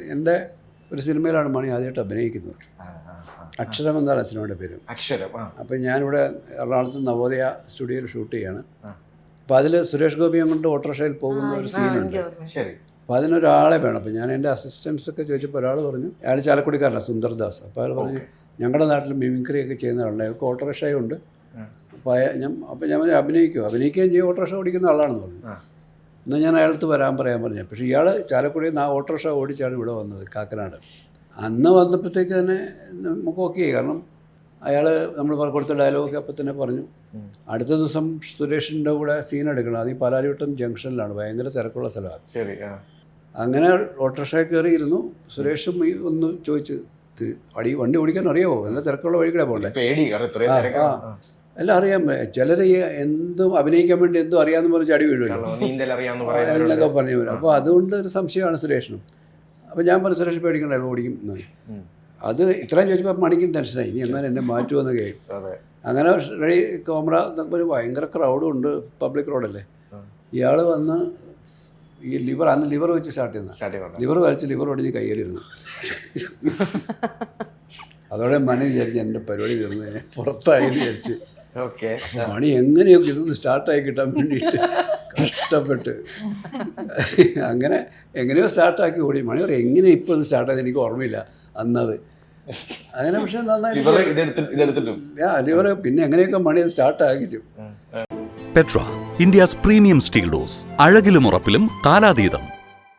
എൻ്റെ ഒരു സിനിമയിലാണ് മണി ആദ്യമായിട്ട് അഭിനയിക്കുന്നത്. അക്ഷരം എന്നാണ് സിനിമയുടെ പേര്. അക്ഷരം. അപ്പം ഞാനിവിടെ എറണാകുളത്ത് നവോദയ സ്റ്റുഡിയോയിൽ ഷൂട്ട് ചെയ്യാണ്. അപ്പോൾ അതിൽ സുരേഷ് ഗോപിയെ കൊണ്ട് ഓട്ടോറിക്ഷയിൽ പോകുന്ന ഒരു സീനുണ്ട്. അപ്പോൾ അതിനൊരാളെ വേണം. അപ്പോൾ ഞാൻ എൻ്റെ അസിസ്റ്റൻസൊക്കെ ചോദിച്ചപ്പോൾ ഒരാൾ പറഞ്ഞു, അയാൾ ചാലക്കുടിക്കാരനാണ്, സുന്ദർദാസ്. അപ്പോൾ അയാൾ പറഞ്ഞു ഞങ്ങളുടെ നാട്ടിൽ മിമിക്രി ഒക്കെ ചെയ്യുന്ന ആളുണ്ട്, അയാൾക്ക് ഓട്ടോറിക്ഷയുണ്ട്. അപ്പോൾ ഞാൻ അഭിനയിക്കുകയും ചെയ്യും, ഓട്ടോറിക്ഷ ഓടിക്കുന്ന ആളാണെന്ന് പറഞ്ഞു. എന്നാൽ ഞാൻ അയാളത്ത് വരാൻ പറയാൻ പറഞ്ഞു. പക്ഷേ ഇയാൾ ചാലക്കുടിയിൽ നിന്ന് ആ ഓട്ടോറിക്ഷ ഓടിച്ചാണ് ഇവിടെ വന്നത്, കാക്കനാട്. അന്ന് വന്നപ്പോഴത്തേക്ക് തന്നെ നമുക്ക് ഓക്കെ, കാരണം അയാൾ നമ്മൾ കൊടുത്ത ഡയലോഗൊക്കെ അപ്പം തന്നെ പറഞ്ഞു. അടുത്ത ദിവസം സുരേഷിൻ്റെ കൂടെ സീൻ എടുക്കണം. അത് ഈ പാലാരിവട്ടം ജംഗ്ഷനിലാണ്, ഭയങ്കര തിരക്കുള്ള സ്ഥലമാണ്. അങ്ങനെ ഓട്ടോറിക്ഷയിൽ കയറിയിരുന്നു. സുരേഷും ഒന്ന് ചോദിച്ചു, വണ്ടി ഓടിക്കാൻ അറിയാമോ, നല്ല തിരക്കുള്ള വഴി കൂടെ പോകണ്ടേ? എല്ലാം അറിയാൻ. ചിലർ എന്തും അഭിനയിക്കാൻ വേണ്ടി എന്തും അറിയാമെന്ന് പറഞ്ഞ് ചടി വീഴുമല്ലോ എന്നൊക്കെ പറഞ്ഞു വരും. അപ്പോൾ അതുകൊണ്ട് ഒരു സംശയമാണ് സുരേഷിനും. അപ്പോൾ ഞാൻ പറഞ്ഞു സുരേഷ് പേടിക്കണ്ട, ഓടിക്കും എന്ന്. അത് ഇത്രയും ചോദിച്ചപ്പോൾ മണിക്കും ടെൻഷനായി, ഇനി എന്നാൽ എന്നെ മാറ്റുമെന്ന് കേൾക്കും. അങ്ങനെ റെഡി കോമറ എന്നൊക്കെ ഒരു ഭയങ്കര ക്രൗഡും ഉണ്ട്, പബ്ലിക് റോഡല്ലേ. ഇയാൾ വന്ന് ഈ അന്ന് ലിവർ വെച്ച് സ്റ്റാർട്ട് ചെയ്യുന്നത്, ലിവർ വലിച്ച് ലിവർ ഒടിഞ്ഞ് കയ്യിലിരുന്നു. അതോടെ മണി വിചാരിച്ച് എൻ്റെ പരിപാടി തീർന്നു, പുറത്തായി വിചാരിച്ച്. മണി എങ്ങനെയൊക്കെ ഇതൊന്ന് സ്റ്റാർട്ടായി കിട്ടാൻ വേണ്ടിയിട്ട് കഷ്ടപ്പെട്ട് അങ്ങനെ എങ്ങനെയോ സ്റ്റാർട്ടാക്കി ഓടി. മണി പറയും എങ്ങനെ ഇപ്പോൾ ഇത് സ്റ്റാർട്ടായത് എനിക്ക് ഓർമ്മയില്ല അന്നത്. അങ്ങനെ പക്ഷെ നന്നായിട്ട് ലിവർ പിന്നെ എങ്ങനെയൊക്കെ മണി അത് സ്റ്റാർട്ടാക്കിച്ചു. Petra, India's premium steel doors, അഴകിലും ഉറപ്പിലും കാലാതീതം.